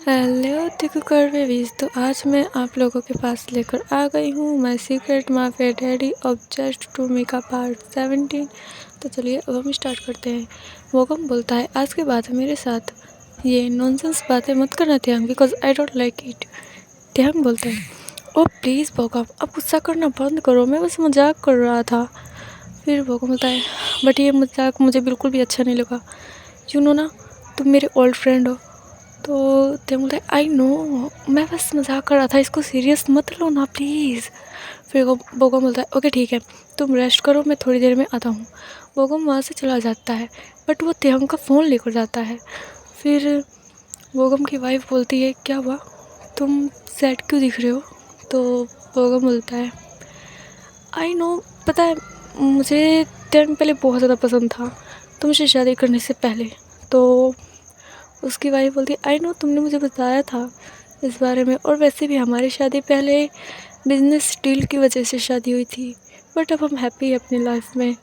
Hello टिककर babies. तो आज मैं आप लोगों के पास लेकर आ गई हूँ my secret mafia daddy off just to me का पार्ट 17। तो चलिए अब हम स्टार्ट करते हैं। वोगम बोलता है आज के बाद मेरे साथ ये नॉनसेंस बातें मत करना त्याग, because I don't like it. त्याग बोलता है ओ प्लीज़ वोगम, अब गुस्सा करना बंद करो, मैं बस मजाक कर रहा था। फिर वोगम बोलता है बट ये मजाक मुझे बिल्कुल भी अच्छा नहीं लगा, यू नो ना, तुम मेरे ओल्ड फ्रेंड हो। तो ते बोलते आई नो, मैं बस मजाक कर रहा था, इसको सीरियस मत लो ना प्लीज़। फिर वो बोगम बोलता है ओके ठीक है, तुम रेस्ट करो, मैं थोड़ी देर में आता हूँ। बोगम वहाँ से चला जाता है बट वो तेहंग का फ़ोन लेकर जाता है। फिर बोगम की वाइफ बोलती है क्या हुआ, तुम सैड क्यों दिख रहे हो। तो बोगम बोलता है आई नो, पता है मुझे तेहंग पहले बहुत ज़्यादा पसंद था, तुमसे शादी करने से पहले। तो उसकी वाइफ बोलती है आई नो, तुमने मुझे बताया था इस बारे में, और वैसे भी हमारी शादी पहले बिजनेस डील की वजह से शादी हुई थी, बट अब हम हैप्पी है अपनी लाइफ में।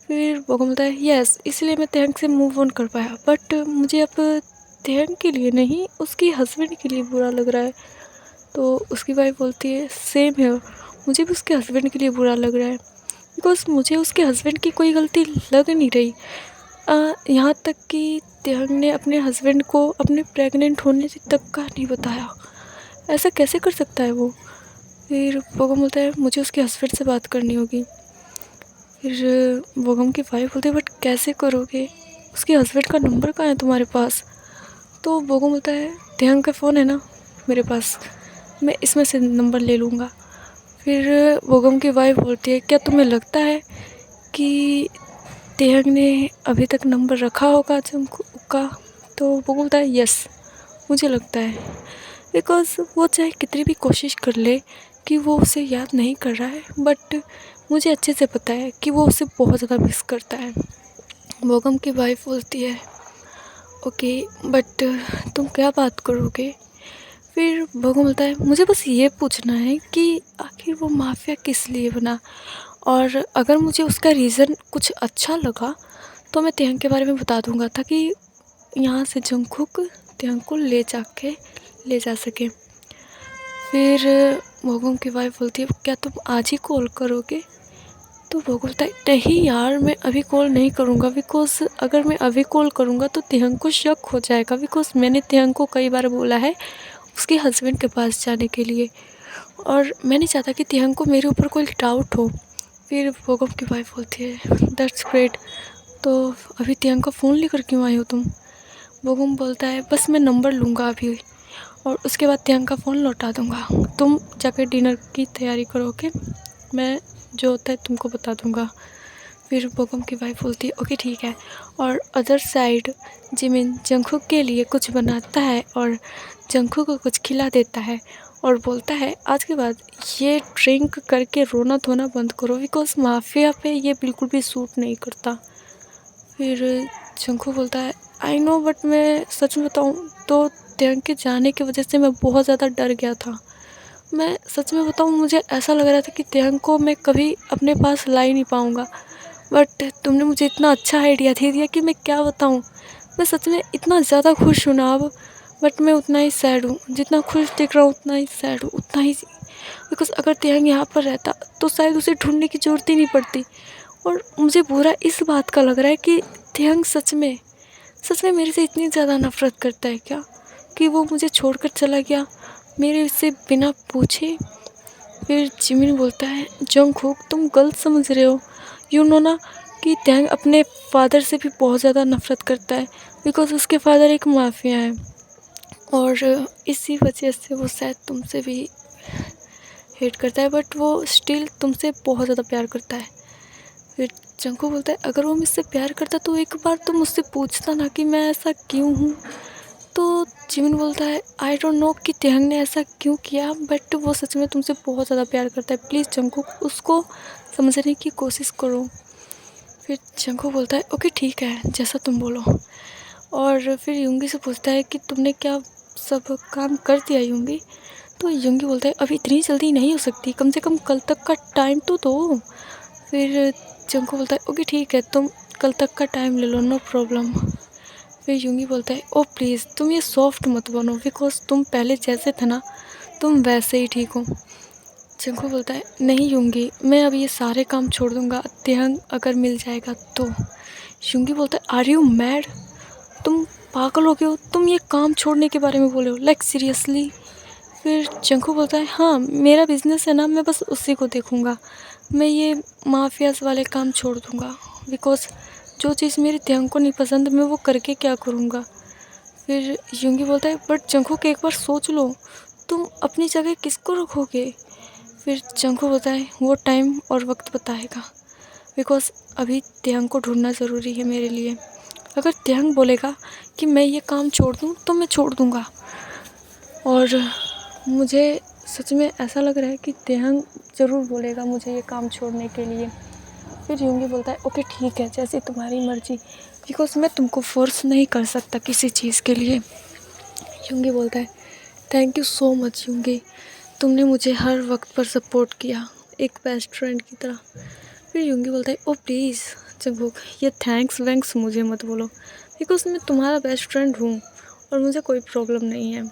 फिर वो बोलता है यस, इसलिए मैं तेहंग से मूव ऑन कर पाया, बट मुझे अब तेहंग के लिए नहीं, उसकी हस्बैंड के लिए बुरा लग रहा है। तो उसकी वाइफ बोलती है सेम है, मुझे भी उसके हस्बैंड के लिए बुरा लग रहा है, बिकॉज मुझे उसके हस्बैंड की कोई गलती लग नहीं रही। यहाँ तक कि तेहंग ने अपने हस्बैंड को अपने प्रेग्नेंट होने तक का नहीं बताया, ऐसा कैसे कर सकता है वो। फिर बोगम बोलता है मुझे उसके हस्बैंड से बात करनी होगी। फिर बोगम की वाइफ बोलती है बट कैसे करोगे, उसके हस्बैंड का नंबर कहाँ है तुम्हारे पास। तो बोगम बोलता है तेहंग का फ़ोन है ना मेरे पास, मैं इसमें से नंबर ले लूँगा। फिर बोगम की वाइफ बोलती है क्या तुम्हें लगता है कि तेहंग ने अभी तक नंबर रखा होगा जंगकुक का। तो वो बोलता है यस, मुझे लगता है, बिकॉज़ वो चाहे कितनी भी कोशिश कर ले कि वो उसे याद नहीं कर रहा है, बट मुझे अच्छे से पता है कि वो उसे बहुत ज़्यादा मिस करता है। बोगम की वाइफ बोलती है ओके बट तुम क्या बात करोगे। फिर बोगम बोलता है मुझे बस ये पूछना है कि आखिर वो माफिया किस लिए बना, और अगर मुझे उसका रीज़न कुछ अच्छा लगा तो मैं तेहंग के बारे में बता दूंगा, ताकि यहाँ से जंगकुक तेहंग को ले जा सके। फिर बोगम की वाइफ बोलती है क्या तुम आज ही कॉल करोगे। तो बोगम बोलता है नहीं यार, मैं अभी कॉल नहीं करूँगा, बिकॉज अगर मैं अभी कॉल करूँगा तो तेहंग को शक हो जाएगा, बिकॉज मैंने तेहंग को कई बार बोला है उसके हस्बैंड के पास जाने के लिए, और मैं नहीं चाहता कि तेहंग को मेरे ऊपर कोई डाउट हो। फिर बोगम की वाइफ बोलती है दैट्स ग्रेट, तो अभी तेहंग का फ़ोन लेकर क्यों आई हो तुम। बोगम बोलता है बस मैं नंबर लूँगा अभी, और उसके बाद तेहंग का फ़ोन लौटा दूँगा, तुम जाकर डिनर की तैयारी करो ओके, मैं जो होता है तुमको बता दूँगा। फिर बोगम की वाइफ बोलती है ओके ठीक है, और अदर साइड जिमिन जंगकुक के लिए कुछ बनाता है और जंगकुक को कुछ खिला देता है, और बोलता है आज के बाद ये ड्रिंक करके रोना धोना बंद करो, बिकॉज माफिया पे ये बिल्कुल भी सूट नहीं करता। फिर जंगकुक बोलता है आई नो, बट मैं सच में बताऊँ तो तेहंग के जाने की वजह से मैं बहुत ज़्यादा डर गया था। मैं सच में बताऊँ मुझे ऐसा लग रहा था कि तेहंग को मैं कभी अपने पास ला ही नहीं पाऊँगा, बट तुमने मुझे इतना अच्छा आइडिया दे दिया कि मैं क्या बताऊँ। मैं सच में इतना ज़्यादा खुश हूँ ना अब, बट मैं उतना ही सैड हूँ, जितना खुश दिख रहा हूँ उतना ही सैड हूँ, उतना ही, बिकॉज अगर तेहंग यहाँ पर रहता तो शायद उसे ढूंढने की ज़रूरत ही नहीं पड़ती। और मुझे बुरा इस बात का लग रहा है कि तेहंग सच में मेरे से इतनी ज़्यादा नफ़रत करता है क्या, कि वो मुझे छोड़कर चला गया मेरे से बिना पूछे। फिर जिमिन बोलता है जंगकुक तुम गलत समझ रहे हो, यू नो ना कि तेहंग अपने फादर से भी बहुत ज़्यादा नफ़रत करता है, बिकॉज उसके फादर एक माफिया है, और इसी वजह से वो शायद तुमसे भी हेट करता है, बट वो स्टिल तुमसे बहुत ज़्यादा प्यार करता है। फिर जंगकुक बोलता है अगर वो मुझसे प्यार करता तो एक बार तुम मुझसे पूछता ना कि मैं ऐसा क्यों हूँ। तो जिमिन बोलता है आई डोंट नो कि तेहंग ने ऐसा क्यों किया, बट वो सच में तुमसे बहुत ज़्यादा प्यार करता है, प्लीज़ जंगकुक उसको समझने की कोशिश करो। फिर जंगकुक बोलता है ओके ठीक है जैसा तुम बोलो, और फिर युंगी से पूछता है कि तुमने क्या सब काम कर दिया युंगी। तो युंगी बोलता है अभी इतनी जल्दी नहीं हो सकती, कम से कम कल तक का टाइम तो दो। फिर जंगकुक बोलता है ओके ठीक है, तुम कल तक का टाइम ले लो, नो प्रॉब्लम। फिर यूंगी बोलता है ओ प्लीज़ तुम ये सॉफ्ट मत बनो, बिकॉज तुम पहले जैसे थे ना तुम वैसे ही ठीक हो। जंगकुक बोलता है नहीं यूंगी, मैं अब ये सारे काम छोड़ दूंगा, त्यंग अगर मिल जाएगा तो। यूंगी बोलता है आर यू मैड, तुम पागल हो गए हो, तुम ये काम छोड़ने के बारे में बोले हो, लाइक सीरियसली। फिर जंगकुक बोलता है हाँ मेरा बिजनेस है ना, मैं बस उसी को देखूँगा, मैं ये माफियाज वाले काम छोड़ दूँगा, बिकॉज जो चीज़ मेरी त्यंग को नहीं पसंद मैं वो करके क्या करूँगा। फिर यूंगी बोलता है बट जंगकुक एक बार सोच लो, तुम अपनी जगह किसको रखोगे। फिर जंगकुक बोलता है वो टाइम और वक्त बताएगा, बिकॉज अभी त्यंग को ढूंढना ज़रूरी है मेरे लिए। अगर त्यंग बोलेगा कि मैं ये काम छोड़ दूँ तो मैं छोड़ दूँगा, और मुझे सच में ऐसा लग रहा है कि त्यंग ज़रूर बोलेगा मुझे ये काम छोड़ने के लिए। फिर यूंगी बोलता है ओके ठीक है जैसे तुम्हारी मर्जी, बिकॉज मैं तुमको फोर्स नहीं कर सकता किसी चीज़ के लिए। यूंगी बोलता है थैंक यू सो मच यूंगी, तुमने मुझे हर वक्त पर सपोर्ट किया एक बेस्ट फ्रेंड की तरह। फिर यूंगी बोलता है ओ प्लीज़ जंगकुक ये थैंक्स वैंक्स मुझे मत बोलो, बिकॉज मैं तुम्हारा बेस्ट फ्रेंड हूँ और मुझे कोई प्रॉब्लम नहीं है।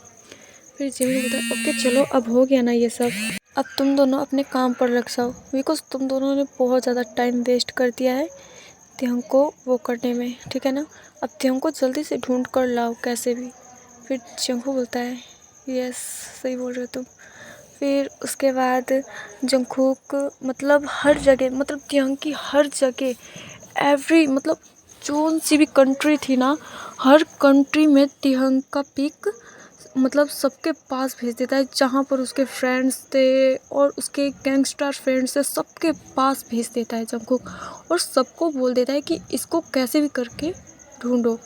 फिर जिमी बोलता है ओके चलो अब हो गया ना ये सब, अब तुम दोनों अपने काम पर लग जाओ, बिकॉज तुम दोनों ने बहुत ज़्यादा टाइम वेस्ट कर दिया है त्यंग को वो करने में, ठीक है ना। अब त्यंग को जल्दी से ढूंढ कर लाओ कैसे भी। फिर जंगकुक बोलता है यस सही बोल रहे हो तुम। फिर उसके बाद जंगकुक मतलब हर जगह, मतलब त्यंग की हर जगह एवरी, मतलब जोन सी भी कंट्री थी ना, हर कंट्री में त्यंग का पिक मतलब सबके पास भेज देता है, जहाँ पर उसके फ्रेंड्स थे और उसके गैंगस्टर फ्रेंड्स थे सबके पास भेज देता है जंगकुक, और सबको बोल देता है कि इसको कैसे भी करके ढूंढो।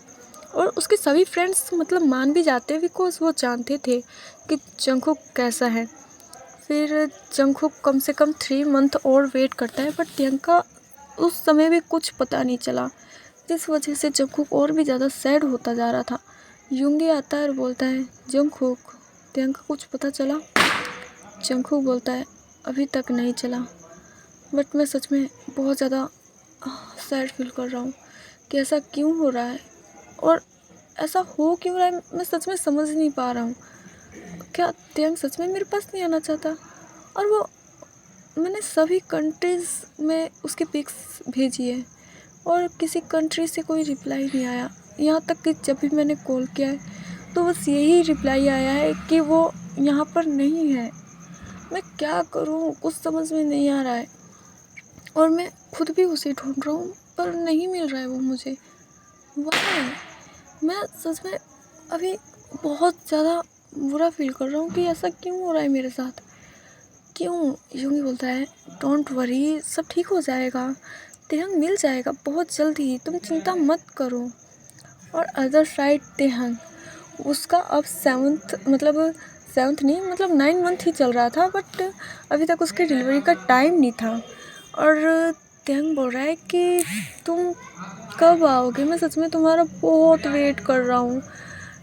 और उसके सभी फ्रेंड्स मतलब मान भी जाते हैं, बिकॉज वो जानते थे कि जंगकुक कैसा है। फिर जंगकुक कम से कम 3 मंथ और वेट करता है, बट त्यंग का उस समय भी कुछ पता नहीं चला, जिस वजह से जंगकुक और भी ज़्यादा सैड होता जा रहा था। यूंगी आता है और बोलता है जंगकुक त्यंग का कुछ पता चला। जंगकुक बोलता है अभी तक नहीं चला, बट मैं सच में बहुत ज़्यादा सैड फील कर रहा हूँ कि ऐसा क्यों हो रहा है, और ऐसा हो क्यों रहा है मैं सच में समझ नहीं पा रहा हूँ। क्या त्यंग सच में मेरे पास नहीं आना चाहता, और वो मैंने सभी कंट्रीज़ में उसकी पिक्स भेजी है और किसी कंट्री से कोई रिप्लाई नहीं आया, यहाँ तक कि जब भी मैंने कॉल किया है तो बस यही रिप्लाई आया है कि वो यहाँ पर नहीं है। मैं क्या करूँ कुछ समझ में नहीं आ रहा है, और मैं खुद भी उसे ढूंढ रहा हूँ पर नहीं मिल रहा है वो मुझे। वाह, मैं सच में अभी बहुत ज़्यादा बुरा फील कर रहा हूँ कि ऐसा क्यों हो रहा है मेरे साथ, क्यों। यूंगी बोलता है डोंट वरी सब ठीक हो जाएगा, त्यंग मिल जाएगा बहुत जल्दी, तुम चिंता मत करो। और अदर साइड त्यंग उसका अब 7th मतलब 7th नहीं मतलब 9 मंथ ही चल रहा था, बट अभी तक उसके डिलीवरी का टाइम नहीं था, और त्यंग बोल रहा है कि तुम कब आओगे, मैं सच में तुम्हारा बहुत वेट कर रहा हूँ।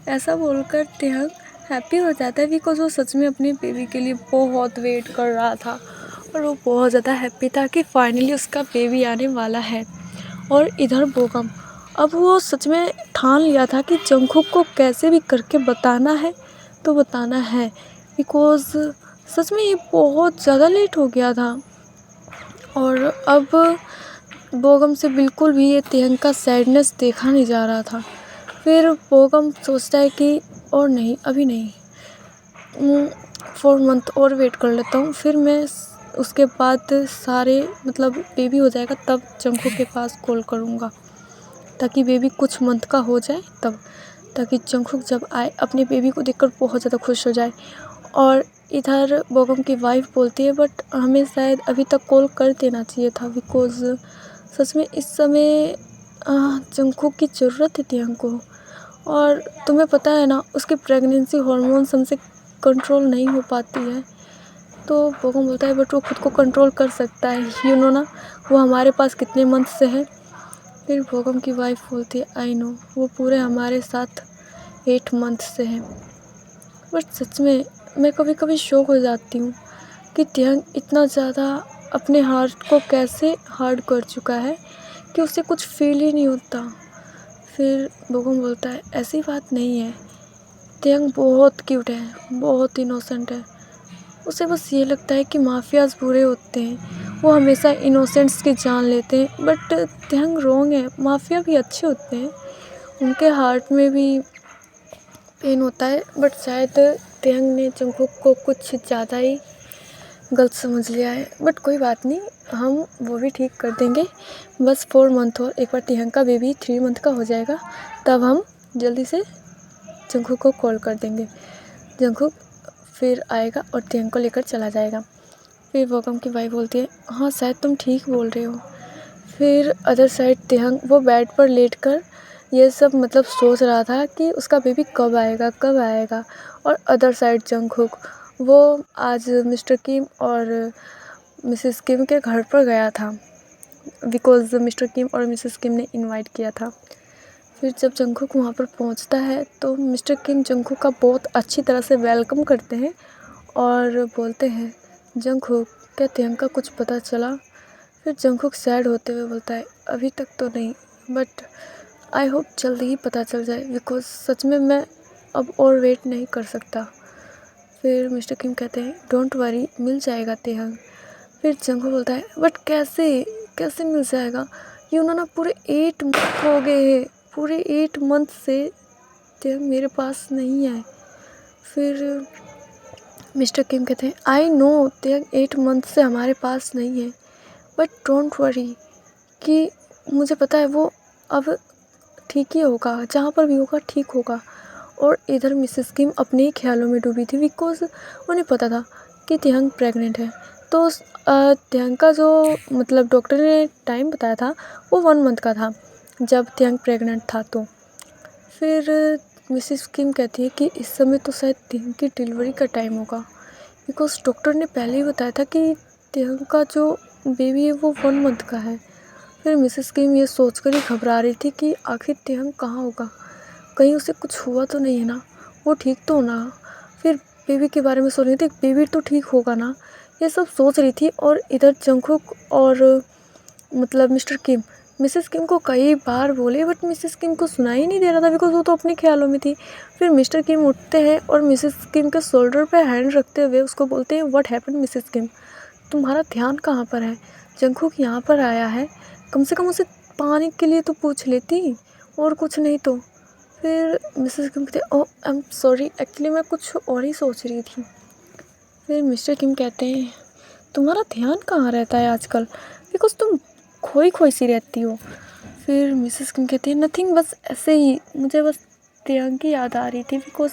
ऐसा बोलकर त्यंग हैप्पी हो जाता है, बिकॉज वो सच में अपने बेबी के लिए बहुत वेट कर रहा था, और वो बहुत ज़्यादा हैप्पी था कि फाइनली उसका बेबी आने वाला है। और इधर बोगम, अब वो सच में ठान लिया था कि जंगकुक को कैसे भी करके बताना है तो बताना है, बिकॉज सच में ये बहुत ज़्यादा लेट हो गया था। और अब बोगम से बिल्कुल भी ये त्यंग का सैडनेस देखा नहीं जा रहा था। फिर बोगम सोचता है कि और नहीं अभी नहीं, 4 मंथ और वेट कर लेता हूँ, फिर मैं उसके बाद सारे मतलब बेबी हो जाएगा तब जंगकुक के पास कॉल करूँगा, ताकि बेबी कुछ मंथ का हो जाए तब, ताकि जंगकुक जब आए अपने बेबी को देखकर बहुत ज़्यादा खुश हो जाए। और इधर बोगम की वाइफ बोलती है बट हमें शायद अभी तक कॉल कर देना चाहिए था, बिकॉज़ सच में इस समय जंगकुक की ज़रूरत है त्यंग को। और तुम्हें पता है ना उसकी प्रेगनेंसी हार्मोन्स हमसे कंट्रोल नहीं हो पाती है। तो बोगम बोलता है बट वो खुद को कंट्रोल कर सकता है, यू नो ना वो हमारे पास कितने मंथ से है। फिर बोगम की वाइफ बोलती है आई नो वो पूरे हमारे साथ 8 मंथ से है। बट सच में मैं कभी कभी शॉक हो जाती हूँ कि त्यंग इतना ज़्यादा अपने हार्ट को कैसे हार्ड कर चुका है कि उसे कुछ फील ही नहीं होता। फिर बोगम बोलता है ऐसी बात नहीं है, तिहंग बहुत क्यूट है, बहुत इनोसेंट है। उसे बस ये लगता है कि माफियाज बुरे होते हैं, वो हमेशा इनोसेंट्स की जान लेते हैं। बट तिहंग रॉन्ग है, माफिया भी अच्छे होते हैं, उनके हार्ट में भी पेन होता है। बट शायद तिहंग ने जंगकुक को कुछ ज़्यादा ही गलत समझ लिया है। बट कोई बात नहीं, हम वो भी ठीक कर देंगे। बस 4 मंथ और एक बार तिहंग का बेबी 3 मंथ का हो जाएगा, तब हम जल्दी से जंगकुक को कॉल कर देंगे। जंगकुक फिर आएगा और तिहंग को लेकर चला जाएगा। फिर बोगम की वाइफ बोलती है हाँ शायद तुम ठीक बोल रहे हो। फिर अदर साइड तिहंग वो बेड पर लेटकर ये सब मतलब सोच रहा था कि उसका बेबी कब आएगा कब आएगा। और अदर साइड जंगकुक वो आज मिस्टर किम और मिसेस किम के घर पर गया था, बिकॉज़ मिस्टर किम और मिसेस किम ने इनवाइट किया था। फिर जब जंगकुक वहाँ पर पहुँचता है तो मिस्टर किम जंगकुक का बहुत अच्छी तरह से वेलकम करते हैं और बोलते हैं जंगकुक क्या तिहंग का कुछ पता चला। फिर जंगकुक सैड होते हुए बोलता है अभी तक तो नहीं, बट आई होप जल्दी ही पता चल जाए, बिकॉज़ सच में मैं अब और वेट नहीं कर सकता। फिर मिस्टर किम कहते हैं डोंट वरी, मिल जाएगा तिहंग। फिर जंगकुक बोलता है बट कैसे कैसे मिल जाएगा, यूँ ना पूरे 8 मंथ हो गए हैं, पूरे 8 मंथ से तिहंग मेरे पास नहीं है। फिर मिस्टर किम कहते हैं आई नो तिहंग 8 मंथ से हमारे पास नहीं है, बट डोंट वरी कि मुझे पता है वो अब ठीक ही होगा, जहाँ पर भी होगा ठीक होगा। और इधर मिसेस किम अपने ही ख्यालों में डूबी थी, बिकॉज़ उन्हें पता था कि तिहंग प्रेग्नेंट है। तो तिहंग का जो मतलब डॉक्टर ने टाइम बताया था वो 1 मंथ का था जब तिहंग प्रेग्नेंट था। तो फिर मिसेस किम कहती है कि इस समय तो शायद तिहंग की डिलीवरी का टाइम होगा, बिकॉज़ डॉक्टर ने पहले ही बताया था कि तिहंग का जो बेबी है वो 1 मंथ का है। फिर मिसेस किम ये सोचकर ही घबरा रही थी कि आखिर तिहंग कहाँ होगा, कहीं उसे कुछ हुआ तो नहीं है ना, वो ठीक तो हो ना। फिर बेबी के बारे में सोच रही थी, बेबी तो ठीक होगा ना, ये सब सोच रही थी। और इधर जंगकुक और मतलब मिस्टर किम मिसेस किम को कई बार बोले, बट मिसेस किम को सुनाई ही नहीं दे रहा था, बिकॉज़ वो तो अपने ख्यालों में थी। फिर मिस्टर किम उठते हैं और मिसेस किम के शोल्डर पे हैंड रखते हुए उसको बोलते हैं व्हाट हैपन मिसेस किम, तुम्हारा ध्यान कहाँ पर है, जंगकुक यहाँ पर आया है, कम से कम उसे पानी के लिए तो पूछ लेती, और कुछ नहीं तो। फिर मिसेस किम कहते ओह आई एम सॉरी, एक्चुअली मैं कुछ और ही सोच रही थी। फिर मिस्टर किम कहते हैं तुम्हारा ध्यान कहाँ रहता है आजकल, बिकॉज़ तुम खोई खोई सी रहती हो। फिर मिसेस किम कहते हैं नथिंग, बस ऐसे ही मुझे बस तिहंग की याद आ रही थी, बिकॉज़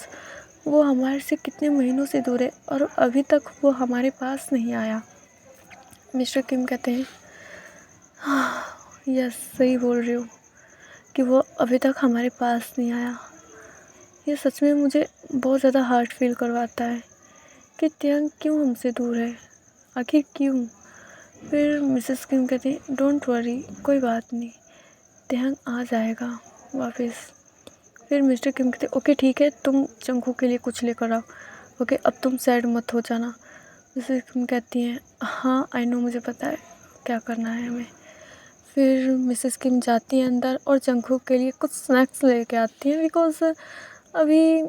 वो हमारे से कितने महीनों से दूर है और अभी तक वो हमारे पास नहीं आया। मिस्टर किम कहते हैं हाँ यस सही बोल रही हो कि वो अभी तक हमारे पास नहीं आया। ये सच में मुझे बहुत ज़्यादा हार्ट फील करवाता है कि तिहंग क्यों हमसे दूर है, आखिर क्यों। फिर मिसेस किम कहती हैं डोंट वरी, कोई बात नहीं, तिहंग आ जाएगा वापस। फिर मिस्टर किम कहते ओके ठीक है, तुम जंगकुक के लिए कुछ लेकर आओ, ओके अब तुम सैड मत हो जाना। मिसेस किम कहती हैं हाँ आई नो, मुझे पता है क्या करना है हमें। फिर मिसेस किम जाती हैं अंदर और जंगकुक के लिए कुछ स्नैक्स लेके आती हैं, बिकॉज़ अभी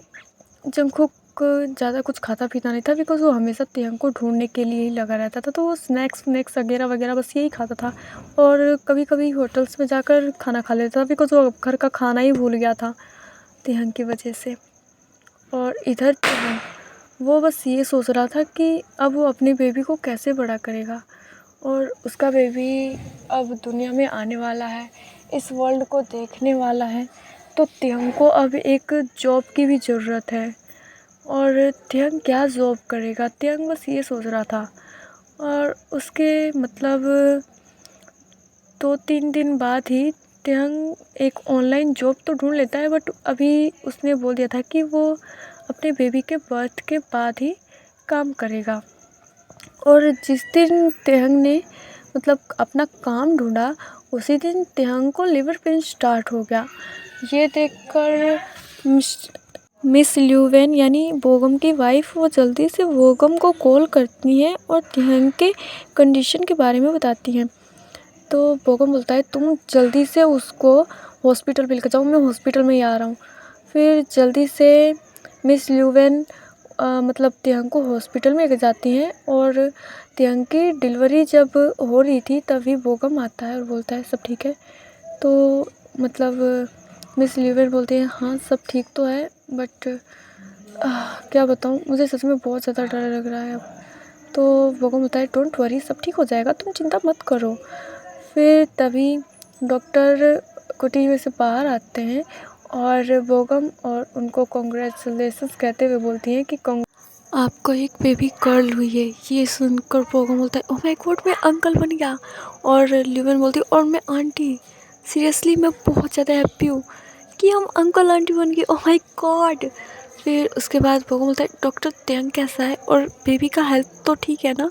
जंगकुक ज़्यादा कुछ खाता पीता नहीं था, बिकॉज़ वो हमेशा तिहंग को ढूंढने के लिए ही लगा रहता था। तो वो स्नैक्स वगैरह वगैरह बस यही खाता था, और कभी कभी होटल्स में जाकर खाना खा लेता था, बिकॉज़ वो घर का खाना ही भूल गया था तिहंग की वजह से। और इधर तिहंग वो बस ये सोच रहा था कि अब वो अपने बेबी को कैसे बड़ा करेगा, और उसका बेबी अब दुनिया में आने वाला है, इस वर्ल्ड को देखने वाला है। तो तिहंग को अब एक जॉब की भी ज़रूरत है, और तिहंग क्या जॉब करेगा, तिहंग बस ये सोच रहा था। और उसके मतलब 2-3 दिन बाद ही तिहंग एक ऑनलाइन जॉब तो ढूंढ लेता है, बट अभी उसने बोल दिया था कि वो अपने बेबी के बर्थ के बाद ही काम करेगा। और जिस दिन तिहंग ने मतलब अपना काम ढूंढा, उसी दिन तिहंग को लिवर पेन स्टार्ट हो गया। ये देखकर मिस ल्यूवेन यानी बोगम की वाइफ वो जल्दी से बोगम को कॉल करती हैं और तिहंग के कंडीशन के बारे में बताती हैं। तो बोगम बोलता है तुम जल्दी से उसको हॉस्पिटल भी लेकर जाओ, मैं हॉस्पिटल में ही आ रहा हूँ। फिर जल्दी से मिस ल्यूवेन मतलब तियांग को हॉस्पिटल में लेकर जाती हैं और तियांग की डिलीवरी जब हो रही थी तभी बोगम आता है और बोलता है सब ठीक है। तो मतलब मिस ल्यूवेन बोलती है हाँ सब ठीक तो है, बट क्या बताऊँ, मुझे सच में बहुत ज़्यादा डर लग रहा है अब। तो बोगम होता है डोंट वरी, सब ठीक हो जाएगा, तुम चिंता मत करो। फिर तभी डॉक्टर कुटी में से बाहर आते हैं और बोगम और उनको कॉन्ग्रेचुलेशंस कहते हुए बोलती हैं कि आपको एक बेबी गर्ल हुई है। ये सुनकर बोगम बोलता है ओह माय गॉड, मैं अंकल बन गया। और ल्यूवेन बोलती है और मैं आंटी, सीरियसली मैं बहुत ज़्यादा हैप्पी हूँ कि हम अंकल आंटी बन गए, ओह माय गॉड। फिर उसके बाद बोगम बोलता है डॉक्टर तियांग कैसा है और बेबी का हेल्थ तो ठीक है ना।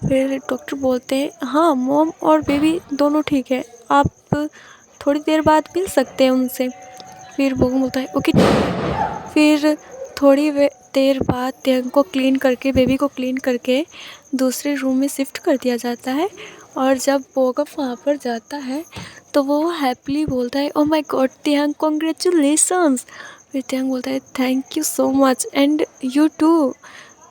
फिर डॉक्टर बोलते हैं हाँ मॉम और बेबी दोनों ठीक है, आप थोड़ी देर बाद मिल सकते हैं उनसे। फिर बोगम बोलता है ओके। फिर थोड़ी देर बाद तियांग को क्लीन करके, बेबी को क्लीन करके दूसरे रूम में शिफ्ट कर दिया जाता है। और जब बोगम वहाँ पर जाता है तो वो हैप्पीली बोलता है oh my god Tiang congratulations. फिर तियांग बोलता है thank you so much and you too.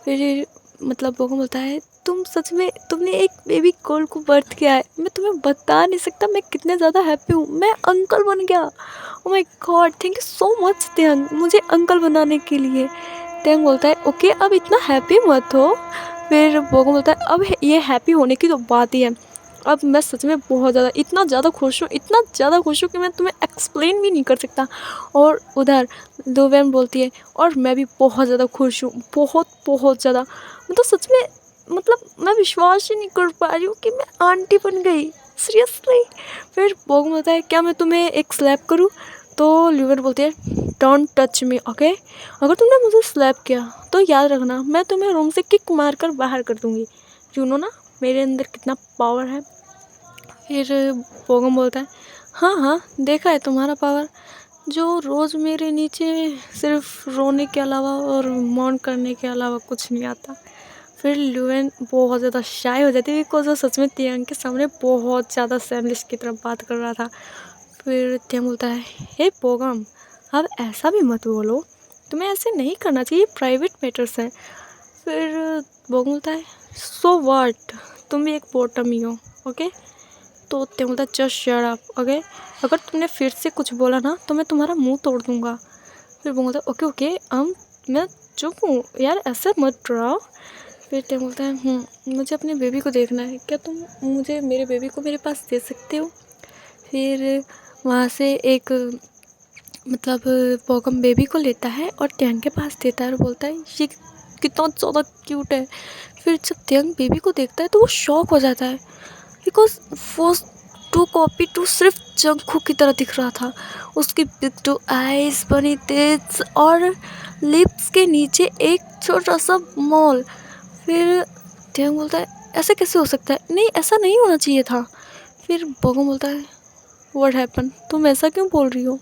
फिर मतलब बोगम बोलता है तुम सच में, तुमने एक बेबी गर्ल को बर्थ किया है, मैं तुम्हें बता नहीं सकता मैं कितने ज़्यादा हैप्पी हूँ, मैं अंकल बन गया, oh my god thank you so much तियांग मुझे अंकल बनाने के लिए। तियांग बोलता है ओके अब इतना हैप्पी मत हो। फिर बोगम बोलता है अब ये हैप्पी होने की तो बात ही है, अब मैं सच में बहुत ज़्यादा इतना ज़्यादा खुश हूँ, इतना ज़्यादा खुश हूँ कि मैं तुम्हें एक्सप्लेन भी नहीं कर सकता। और उधर ल्यूवेन बोलती है और मैं भी बहुत ज़्यादा खुश हूँ, बहुत बहुत ज़्यादा, मतलब सच में, मतलब मैं विश्वास ही नहीं कर पा रही हूँ कि मैं आंटी बन गई, सीरियसली। फिर बोगम बोलता है क्या मैं तुम्हें एक स्लैप करूँ। तो ल्यूवेन बोलती है डोंट टच मी ओके, अगर तुमने मुझे स्लैप किया तो याद रखना मैं तुम्हें रूम से किक मार कर बाहर कर दूँगी, यू नो ना मेरे अंदर कितना पावर है। फिर बोगम बोलता है हाँ हाँ देखा है तुम्हारा पावर, जो रोज़ मेरे नीचे सिर्फ रोने के अलावा और मौन करने के अलावा कुछ नहीं आता। फिर ल्यूवेन बहुत ज़्यादा शाय हो जाती है बिकॉज वो सच में तियांग के सामने बहुत ज़्यादा सैमलिश की तरफ बात कर रहा था। फिर तियांग बोलता है हे बोगम अब ऐसा भी मत बोलो, तुम्हें ऐसे नहीं करना चाहिए, प्राइवेट मैटर्स हैं। फिर बोगम बोलता है सो व्हाट, तुम भी एक बॉटम ही हो ओके। तो तियांग बोलता है जस्ट शट अप ओके, अगर तुमने फिर से कुछ बोला ना तो मैं तुम्हारा मुंह तोड़ दूंगा। फिर बोलता है ओके ओके मैं चुप हूँ यार, ऐसा मत डराओ। फिर तियांग बोलता है मुझे अपने बेबी को देखना है, क्या तुम मुझे मेरे बेबी को मेरे पास दे सकते हो। फिर वहाँ से एक मतलब बोगम बेबी को लेता है और तियांग के पास देता है और बोलता है ये कितना ज़्यादा क्यूट है। फिर जब तियांग बेबी को देखता है तो वो शॉक हो जाता है बिकॉज वो टू कॉपी टू सिर्फ जंगकुक की तरह दिख रहा था, उसकी बिग टू आइज, बनी तेज और लिप्स के नीचे एक छोटा सा मॉल। फिर तियांग बोलता है ऐसे कैसे हो सकता है, नहीं ऐसा नहीं होना चाहिए था। फिर बोगम बोलता है व्हाट हैपन, तुम ऐसा क्यों बोल रही हो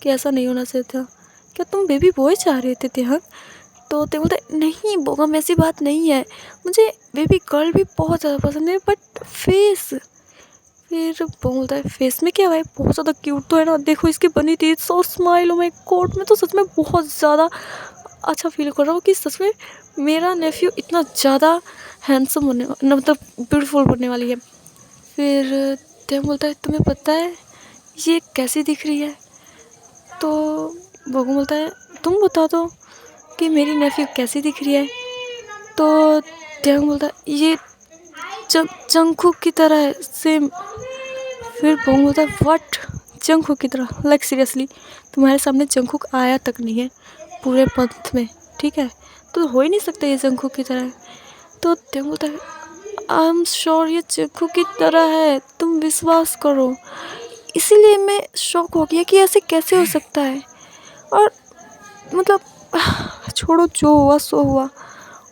कि ऐसा नहीं होना चाहिए था, क्या तुम बेबी बॉय चाह रहे थे तियांग। तो तियांग बोलता है नहीं बोगम ऐसी बात नहीं है, मुझे बेबी गर्ल भी बहुत ज़्यादा पसंद है बट फेस। फिर बोलता है फेस में क्या भाई, बहुत ज़्यादा क्यूट तो है ना, देखो इसकी बनी थी सो स्माइल, ओ माय गॉड मैं तो सच में बहुत ज़्यादा अच्छा फील कर रहा हूँ कि सच में मेरा नेफ्यू इतना ज़्यादा हैंडसम होने मतलब ब्यूटीफुल बनने वाली है। फिर तियांग बोलता है तुम्हें पता है ये कैसी दिख रही है। तो बोगम बोलता है तुम बता दो कि मेरी नेफ्यू कैसी दिख रही है। तो तियांग बोलता है ये जंगकुक की तरह है सेम। फिर बोगम बोलता है व्हाट, जंगकुक की तरह, लाइक सीरियसली तुम्हारे सामने जंगकुक आया तक नहीं है पूरे मंथ में, ठीक है, तो हो ही नहीं सकता ये जंगकुक की तरह है। तो तियांग बोलता है आई एम श्योर ये जंगकुक की तरह है, तुम विश्वास करो, इसीलिए मैं शॉक हो गया कि ऐसे कैसे हो सकता है। और मतलब छोड़ो जो हुआ सो हुआ,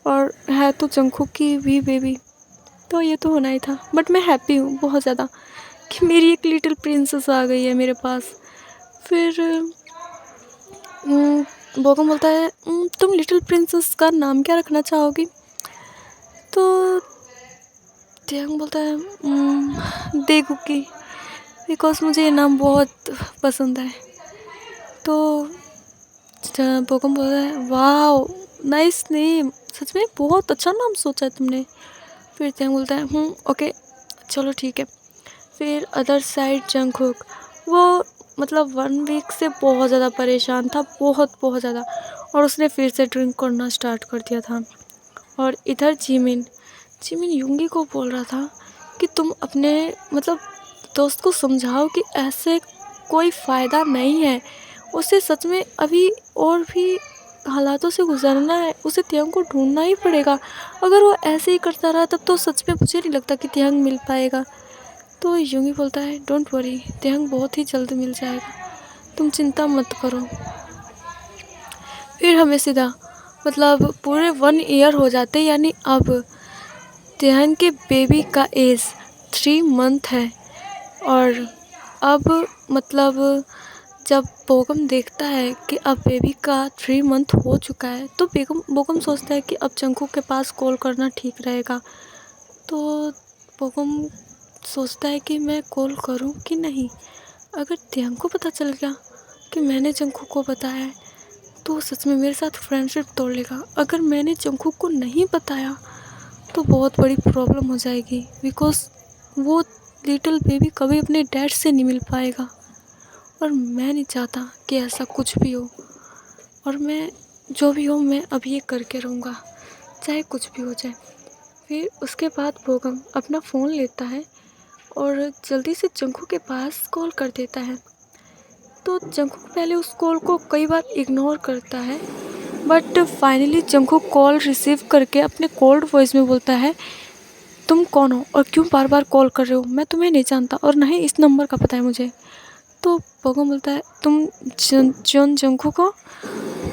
और है तो जंगकुक की भी बेबी, तो ये तो होना ही था। बट मैं हैप्पी हूँ बहुत ज़्यादा कि मेरी एक लिटिल प्रिंसेस आ गई है मेरे पास। फिर बोगम बोलता है तुम लिटिल प्रिंसेस का नाम क्या रखना चाहोगी। तो तियांग बोलता है देगुकी। बिकॉज़ मुझे ये नाम बहुत पसंद है। तो बोगम बोल रहा है, वाओ नाइस नेम, सच में बहुत अच्छा नाम सोचा है तुमने। फिर त्यंग बोलता है ओके चलो ठीक है। फिर अदर साइड जंगकुक, वो मतलब 1 वीक से बहुत ज़्यादा परेशान था, बहुत ज़्यादा, और उसने फिर से ड्रिंक करना स्टार्ट कर दिया था। और इधर जिमिन यूंगी को बोल रहा था कि तुम अपने मतलब दोस्त को समझाओ कि ऐसे कोई फ़ायदा नहीं है, उसे सच में अभी और भी हालातों से गुजरना है, उसे त्यंग को ढूंढना ही पड़ेगा। अगर वो ऐसे ही करता रहा तब तो सच में मुझे नहीं लगता कि त्यंग मिल पाएगा। तो यूंगी बोलता है, डोंट वरी, त्यंग बहुत ही जल्द मिल जाएगा, तुम चिंता मत करो। फिर हमें सीधा मतलब पूरे 1 ईयर हो जाते, यानी अब त्यंग के बेबी का एज 3 मंथ है। और अब मतलब जब बोगम देखता है कि अब बेबी का 3 मंथ हो चुका है, तो बोगम सोचता है कि अब जंगकुक के पास कॉल करना ठीक रहेगा। तो बोगम सोचता है कि मैं कॉल करूं कि नहीं। अगर त्यंग को पता चल गया कि मैंने जंगकुक को बताया है तो सच में मेरे साथ फ्रेंडशिप तोड़ लेगा। अगर मैंने जंगकुक को नहीं बताया तो बहुत बड़ी प्रॉब्लम हो जाएगी, बिकॉज़ वो लिटिल बेबी कभी अपने डैड से नहीं मिल पाएगा, और मैं नहीं चाहता कि ऐसा कुछ भी हो। और मैं जो भी हो मैं अब ये करके रहूँगा, चाहे कुछ भी हो जाए। फिर उसके बाद बोगम अपना फ़ोन लेता है और जल्दी से जंगकुक के पास कॉल कर देता है। तो जंगकुक पहले उस कॉल को कई बार इग्नोर करता है, but finally Jungkook call receive करके अपने कोल्ड वॉइस में बोलता है, तुम कौन हो और क्यों बार बार कॉल कर रहे हो, मैं तुम्हें नहीं जानता और ना ही इस नंबर का पता है मुझे। तो बोगम बोलता है, तुम जंगकुक हो?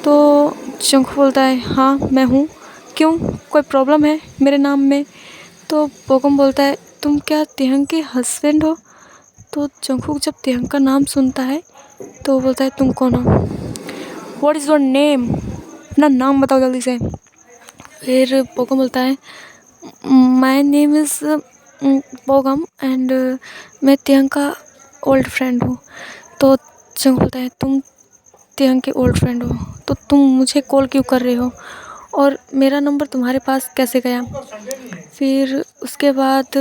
तो जंगकुक बोलता है, हाँ मैं हूँ, क्यों, कोई प्रॉब्लम है मेरे नाम में? तो बोगम बोलता है, तुम क्या त्यंग के हस्बैंड हो? तो जंगकुक जब त्यंग का नाम सुनता है तो वो बोलता है, तुम कौन हो, व्हाट इज़ योर नेम, अपना नाम बताओ जल्दी से। फिर बोगम बोलता है, माय नेम इज़ बोगम एंड मैं त्यंग का ओल्ड फ्रेंड हूँ। तो जंगकुक बोलता है, तुम त्यंग के ओल्ड फ्रेंड हो तो तुम मुझे कॉल क्यों कर रहे हो और मेरा नंबर तुम्हारे पास कैसे गया? फिर उसके बाद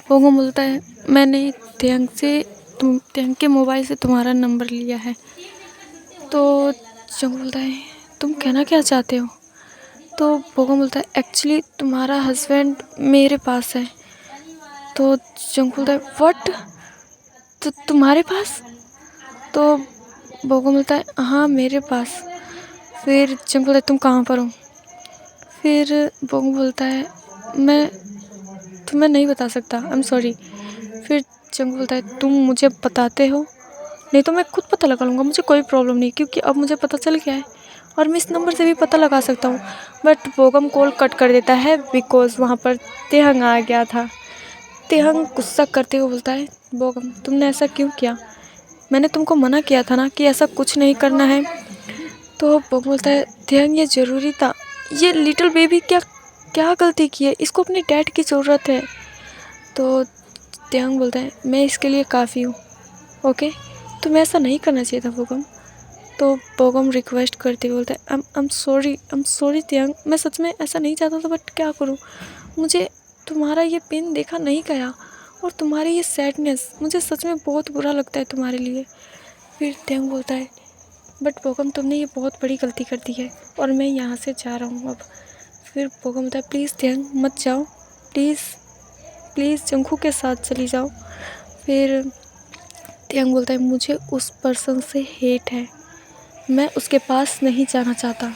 बोगम बोलता है, मैंने त्यंग के मोबाइल से तुम्हारा नंबर लिया है। तो जंगकुक बोलता है, तुम कहना क्या चाहते हो? तो बोगम बोलता है, एक्चुअली तुम्हारा हस्बैंड मेरे पास है। तो जंगकुक बोलता है, व्हाट, तो तुम्हारे पास? तो बोगम बोलता है, हाँ मेरे पास। फिर जंगकुक बोलता है, तुम कहाँ पर हो? फिर बोगम बोलता है, मैं तुम्हें नहीं बता सकता, आई एम सॉरी। फिर जंगकुक बोलता है, तुम मुझे बताते हो, नहीं तो मैं खुद पता लगा लूँगा, मुझे कोई प्रॉब्लम नहीं, क्योंकि अब मुझे पता चल गया है और मैं इस नंबर से भी पता लगा सकता हूँ। बट बोगम कॉल कट कर देता है बिकॉज़ वहाँ पर त्यंग आ गया था। त्यंग गुस्सा करते हुए बोलता है, बोगम तुमने ऐसा क्यों किया, मैंने तुमको मना किया था ना कि ऐसा कुछ नहीं करना है। तो बोगम बोलता है, त्यंग ये ज़रूरी था, ये लिटिल बेबी क्या क्या गलती की है, इसको अपने डैड की ज़रूरत है। तो त्यंग बोलता है, मैं इसके लिए काफ़ी हूँ, ओके, तुम्हें ऐसा नहीं करना चाहिए था बोगम। तो बोगम रिक्वेस्ट करते हुए बोलता है, आई एम सॉरी त्यंग, मैं सच में ऐसा नहीं चाहता था, बट क्या करूँ, मुझे तुम्हारा ये पेन देखा नहीं गया और तुम्हारी ये सैडनेस, मुझे सच में बहुत बुरा लगता है तुम्हारे लिए। फिर त्यंग बोलता है, बट बोगम तुमने ये बहुत बड़ी गलती कर दी है और मैं यहाँ से जा रहा हूँ अब। फिर बोगम बोलता है, प्लीज़ त्यंग मत जाओ, प्लीज़ प्लीज़ जंगकुक के साथ चली जाओ। फिर त्यंग बोलता है, मुझे उस पर्सन से हेट है, मैं उसके पास नहीं जाना चाहता।